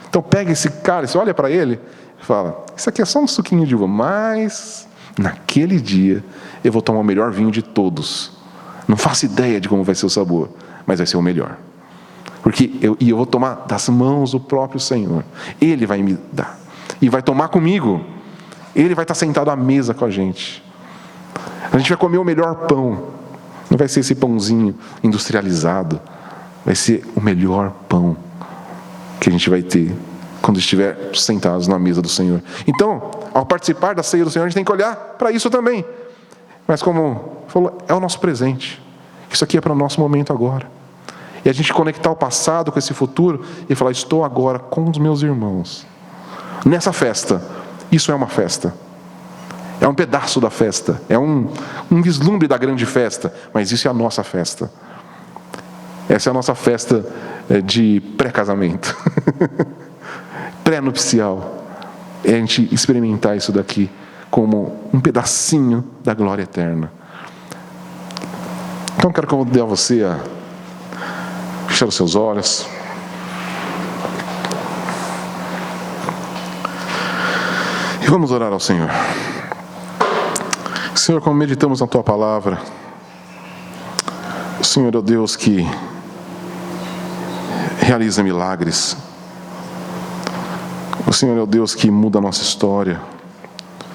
Então pega esse cálice, olha para ele e fala: isso aqui é só um suquinho de uva, mas naquele dia eu vou tomar o melhor vinho de todos. Não faço ideia de como vai ser o sabor, mas vai ser o melhor. Porque eu vou tomar das mãos do próprio Senhor. Ele vai me dar. E vai tomar comigo. Ele vai estar sentado à mesa com a gente. A gente vai comer o melhor pão. Não vai ser esse pãozinho industrializado. Vai ser o melhor pão que a gente vai ter quando estiver sentados na mesa do Senhor. Então, ao participar da ceia do Senhor, a gente tem que olhar para isso também. Mas como falou, é o nosso presente. Isso aqui é para o nosso momento agora. E a gente conectar o passado com esse futuro e falar: estou agora com os meus irmãos nessa festa. Isso é uma festa. É um pedaço da festa. É um vislumbre da grande festa. Mas isso é a nossa festa. Essa é a nossa festa de pré-casamento. Pré-nupcial. É a gente experimentar isso daqui como um pedacinho da glória eterna. Então quero convidar você a fechar os seus olhos. E vamos orar ao Senhor. Senhor, como meditamos na Tua Palavra, o Senhor é o Deus que realiza milagres. O Senhor é o Deus que muda a nossa história,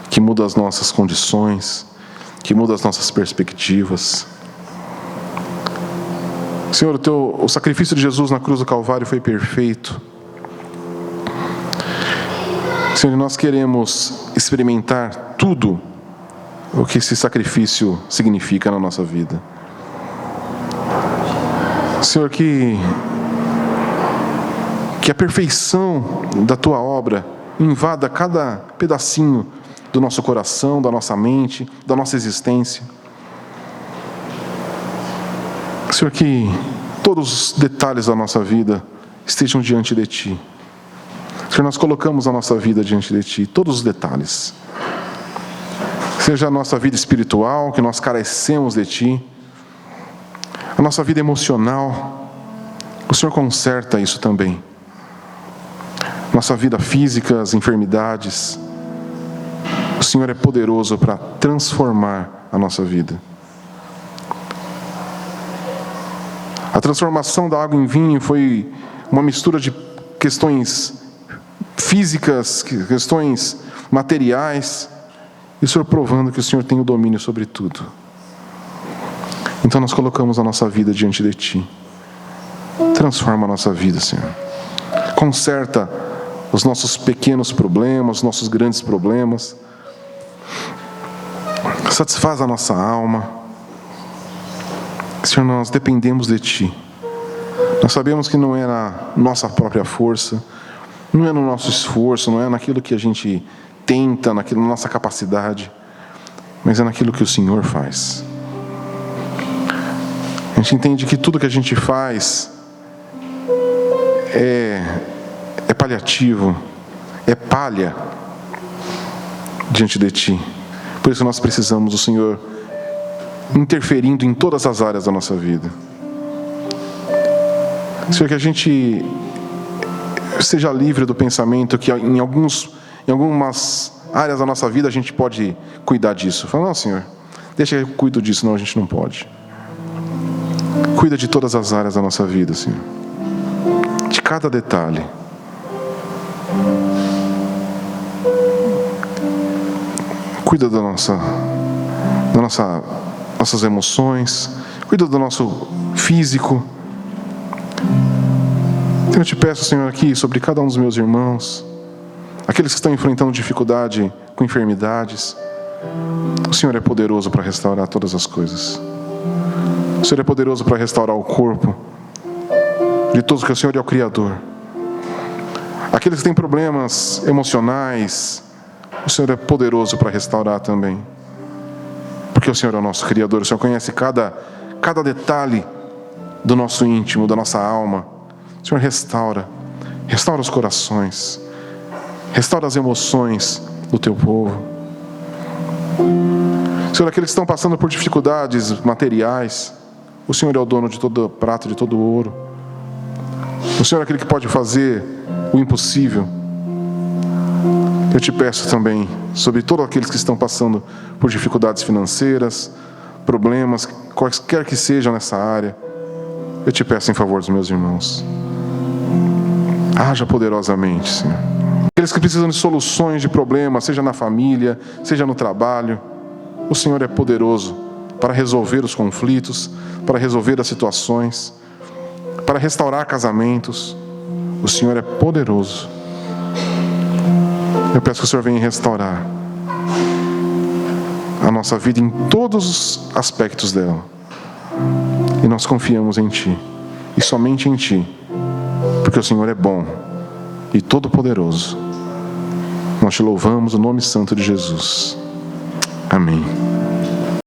que muda as nossas condições, que muda as nossas perspectivas. Senhor, o sacrifício de Jesus na cruz do Calvário foi perfeito. Senhor, nós queremos experimentar tudo o que esse sacrifício significa na nossa vida. Senhor, que a perfeição da Tua obra invada cada pedacinho do nosso coração, da nossa mente, da nossa existência. Senhor, que todos os detalhes da nossa vida estejam diante de Ti. Senhor, nós colocamos a nossa vida diante de Ti, todos os detalhes. Seja a nossa vida espiritual, que nós carecemos de Ti, a nossa vida emocional, o Senhor conserta isso também. Nossa vida física, as enfermidades, o Senhor é poderoso para transformar a nossa vida. A transformação da água em vinho foi uma mistura de questões físicas, questões materiais, e o Senhor provando que o Senhor tem o domínio sobre tudo. Então nós colocamos a nossa vida diante de Ti. Transforma a nossa vida, Senhor. Conserta os nossos pequenos problemas, os nossos grandes problemas. Satisfaz a nossa alma. Senhor, nós dependemos de Ti. Nós sabemos que não é na nossa própria força, não é no nosso esforço, não é naquilo que a gente tenta, na nossa capacidade, mas é naquilo que o Senhor faz. A gente entende que tudo que a gente faz é paliativo, é palha diante de Ti. Por isso nós precisamos do Senhor interferindo em todas as áreas da nossa vida. Senhor, que a gente seja livre do pensamento que em algumas áreas da nossa vida a gente pode cuidar disso. Fala, não, Senhor, deixa que eu cuido disso, não, a gente não pode. Cuida de todas as áreas da nossa vida, Senhor. De cada detalhe. Cuida nossas emoções, cuida do nosso físico. Eu te peço, Senhor, aqui sobre cada um dos meus irmãos, aqueles que estão enfrentando dificuldade com enfermidades. O Senhor é poderoso para restaurar todas as coisas. O Senhor é poderoso para restaurar o corpo de todos, que o Senhor é o Criador. Aqueles que têm problemas emocionais, o Senhor é poderoso para restaurar também. Porque o Senhor é o nosso Criador, o Senhor conhece cada detalhe do nosso íntimo, da nossa alma. O Senhor restaura os corações, restaura as emoções do Teu povo. Senhor, aqueles que estão passando por dificuldades materiais, o Senhor é o dono de todo prata, de todo ouro. O Senhor é aquele que pode fazer o impossível. Eu te peço também sobre todos aqueles que estão passando por dificuldades financeiras, problemas, quaisquer que sejam nessa área. Eu te peço em favor dos meus irmãos. Haja poderosamente, Senhor. Aqueles que precisam de soluções de problemas, seja na família, seja no trabalho, o Senhor é poderoso para resolver os conflitos, para resolver as situações, para restaurar casamentos. O Senhor é poderoso. Eu peço que o Senhor venha restaurar a nossa vida em todos os aspectos dela. E nós confiamos em Ti, e somente em Ti, porque o Senhor é bom e todo-poderoso. Nós Te louvamos no nome santo de Jesus. Amém.